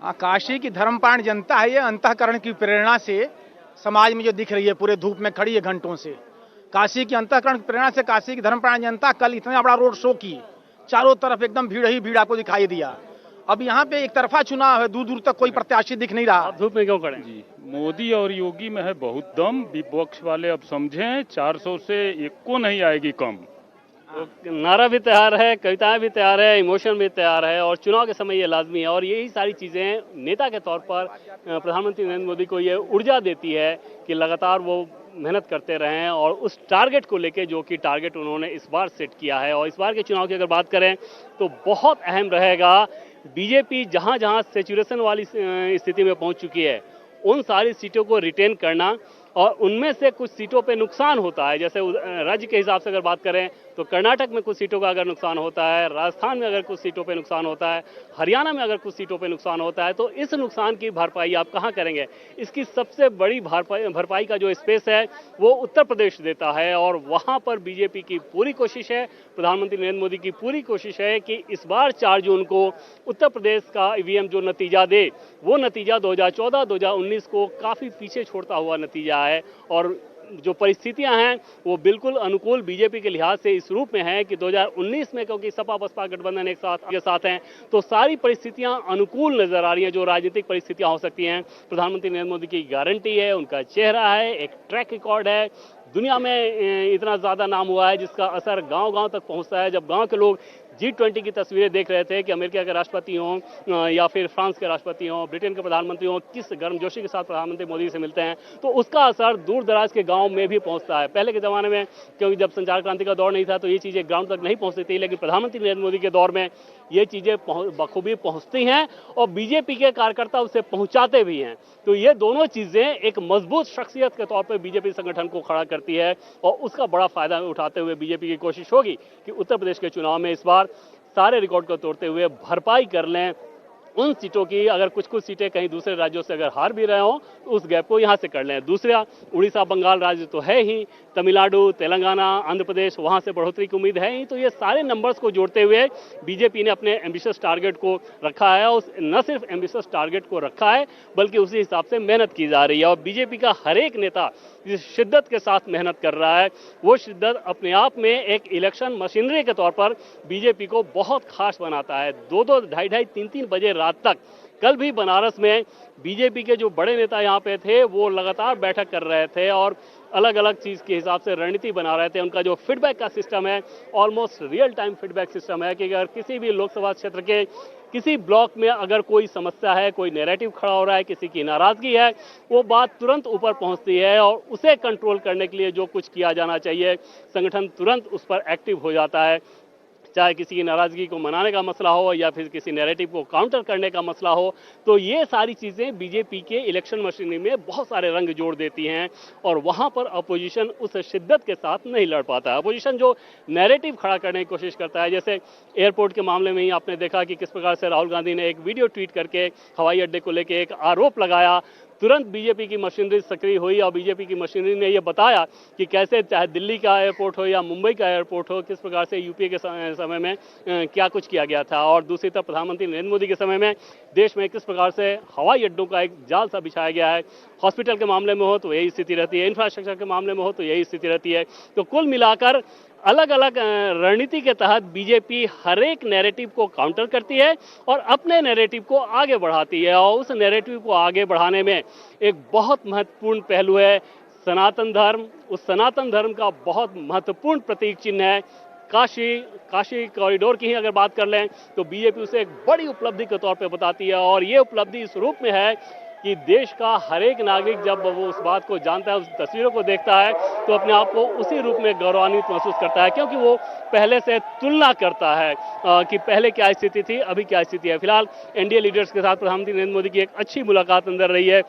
हाँ, काशी की धर्मप्राण जनता है, ये अंतःकरण की प्रेरणा से समाज में जो दिख रही है, पूरे धूप में खड़ी है घंटों से। काशी की अंतःकरण की प्रेरणा से काशी की धर्मप्राण जनता कल इतना बड़ा रोड शो की, चारों तरफ एकदम भीड़ ही भीड़ आपको दिखाई दिया। अब यहाँ पे एक तरफा चुनाव है, दूर दूर तक कोई प्रत्याशी दिख नहीं रहा। आप धूप में क्यों खड़े हैं? जी, मोदी और योगी में है बहुत दम। विपक्ष वाले अब समझें 400 से एक को नहीं आएगी कम। तो नारा भी तैयार है, कविताएं भी तैयार है, इमोशन भी तैयार है और चुनाव के समय ये लाजमी है। और यही सारी चीज़ें नेता के तौर पर प्रधानमंत्री नरेंद्र मोदी को ये ऊर्जा देती है कि लगातार वो मेहनत करते रहें और उस टारगेट को लेके जो कि टारगेट उन्होंने इस बार सेट किया है। और इस बार के चुनाव की अगर बात करें तो बहुत अहम रहेगा। बीजेपी जहां जहां सेचुरेशन वाली स्थिति में पहुंच चुकी है उन सारी सीटों को रिटेन करना, और उनमें से कुछ सीटों पे नुकसान होता है। जैसे राज्य के हिसाब से अगर बात करें तो कर्नाटक में कुछ सीटों का अगर नुकसान होता है, राजस्थान में अगर कुछ सीटों पे नुकसान होता है, हरियाणा में अगर कुछ सीटों पे नुकसान होता है, तो इस नुकसान की भरपाई आप कहाँ करेंगे? इसकी सबसे बड़ी भरपाई का जो स्पेस है वो उत्तर प्रदेश देता है। और वहां पर बीजेपी की पूरी कोशिश है, प्रधानमंत्री नरेंद्र मोदी की पूरी कोशिश है कि इस बार 4 जून को उत्तर प्रदेश का ईवीएम जो नतीजा दे, वो नतीजा 2014-2019 को काफी पीछे छोड़ता हुआ नतीजा है। और जो परिस्थितियां हैं वो बिल्कुल अनुकूल बीजेपी के लिहाज से इस रूप में है कि 2019 में, क्योंकि सपा बसपा गठबंधन एक साथ हैं, तो सारी परिस्थितियां अनुकूल नजर आ रही हैं। जो राजनीतिक परिस्थितियां हो सकती हैं, प्रधानमंत्री नरेंद्र मोदी की गारंटी है, उनका चेहरा है, एक ट्रैक रिकॉर्ड है। दुनिया में इतना ज्यादा नाम हुआ है जिसका असर गांव गांव तक पहुंचता है। जब गांव के लोग G20 की तस्वीरें देख रहे थे कि अमेरिका के राष्ट्रपति हों या फिर फ्रांस के राष्ट्रपति हों, ब्रिटेन के प्रधानमंत्री हों, किस गर्मजोशी के साथ प्रधानमंत्री मोदी से मिलते हैं, तो उसका असर दूर दराज के गांव में भी पहुंचता है। पहले के जमाने में, क्योंकि जब संचार क्रांति का दौर नहीं था, तो ये चीजें ग्राउंड तक नहीं पहुंचती थी, लेकिन प्रधानमंत्री नरेंद्र मोदी के दौर में ये चीजें बखूबी पहुंचती हैं और बीजेपी के कार्यकर्ता उसे पहुंचाते भी हैं। तो ये दोनों चीजें एक मजबूत शख्सियत के तौर पर बीजेपी संगठन को खड़ा करती है और उसका बड़ा फायदा उठाते हुए बीजेपी की कोशिश होगी कि उत्तर प्रदेश के चुनाव में इस बार सारे रिकॉर्ड को तोड़ते हुए भरपाई कर लें उन सीटों की। अगर कुछ कुछ सीटें कहीं दूसरे राज्यों से अगर हार भी रहे हो तो उस गैप को यहां से कर लें। दूसरा, उड़ीसा बंगाल राज्य तो है ही, तमिलनाडु, तेलंगाना, आंध्र प्रदेश, वहां से बढ़ोतरी की उम्मीद है ही। तो ये सारे नंबर्स को जोड़ते हुए बीजेपी ने अपने एम्बिशियस टारगेट को रखा है। और न सिर्फ एम्बिशियस टारगेट को रखा है बल्कि उसी हिसाब से मेहनत की जा रही है। और बीजेपी का हर एक नेता जिस शिद्दत के साथ मेहनत कर रहा है, वो शिद्दत अपने आप में एक इलेक्शन मशीनरी के तौर पर बीजेपी को बहुत खास बनाता है। 2-2, ढाई-ढाई, 3-3 बजे रात तक कल भी बनारस में बीजेपी के जो बड़े नेता यहाँ पे थे वो लगातार बैठक कर रहे थे और अलग अलग चीज के हिसाब से रणनीति बना रहे थे। उनका जो फीडबैक का सिस्टम है, almost real time feedback system है कि अगर किसी भी लोकसभा क्षेत्र के किसी ब्लॉक में अगर कोई समस्या है, कोई नैरेटिव खड़ा हो रहा है, किसी की नाराजगी है, वो बात तुरंत ऊपर पहुंचती है और उसे कंट्रोल करने के लिए जो कुछ किया जाना चाहिए, संगठन तुरंत उस पर एक्टिव हो जाता है। चाहे किसी की नाराजगी को मनाने का मसला हो या फिर किसी नैरेटिव को काउंटर करने का मसला हो, तो ये सारी चीजें बीजेपी के इलेक्शन मशीनरी में बहुत सारे रंग जोड़ देती हैं और वहां पर अपोजिशन उस शिद्दत के साथ नहीं लड़ पाता है। अपोजिशन जो नैरेटिव खड़ा करने की कोशिश करता है, जैसे एयरपोर्ट के मामले में ही आपने देखा कि किस प्रकार से राहुल गांधी ने एक वीडियो ट्वीट करके हवाई अड्डे को लेकर एक आरोप लगाया, तुरंत बीजेपी की मशीनरी सक्रिय हुई और बीजेपी की मशीनरी ने यह बताया कि कैसे चाहे दिल्ली का एयरपोर्ट हो या मुंबई का एयरपोर्ट हो, किस प्रकार से यूपीए के समय में क्या कुछ किया गया था। और दूसरी तरफ प्रधानमंत्री नरेंद्र मोदी के समय में देश में किस प्रकार से हवाई अड्डों का एक जाल सा बिछाया गया है। हॉस्पिटल के मामले में हो तो यही स्थिति रहती है, इंफ्रास्ट्रक्चर के मामले में हो तो यही स्थिति रहती है। तो कुल मिलाकर अलग अलग रणनीति के तहत बीजेपी हर एक नैरेटिव को काउंटर करती है और अपने नैरेटिव को आगे बढ़ाती है। और उस नैरेटिव को आगे बढ़ाने में एक बहुत महत्वपूर्ण पहलू है सनातन धर्म। उस सनातन धर्म का बहुत महत्वपूर्ण प्रतीक चिन्ह है काशी कॉरिडोर की ही अगर बात कर लें तो बीजेपी उसे एक बड़ी उपलब्धि के तौर पे बताती है। और ये उपलब्धि इस रूप में है कि देश का हर एक नागरिक जब वो उस बात को जानता है, उस तस्वीरों को देखता है, तो अपने आप को उसी रूप में गौरवान्वित महसूस करता है, क्योंकि वो पहले से तुलना करता है कि पहले क्या स्थिति थी, अभी क्या स्थिति है। फिलहाल एनडीए लीडर्स के साथ प्रधानमंत्री नरेंद्र मोदी की एक अच्छी मुलाकात अंदर रही है।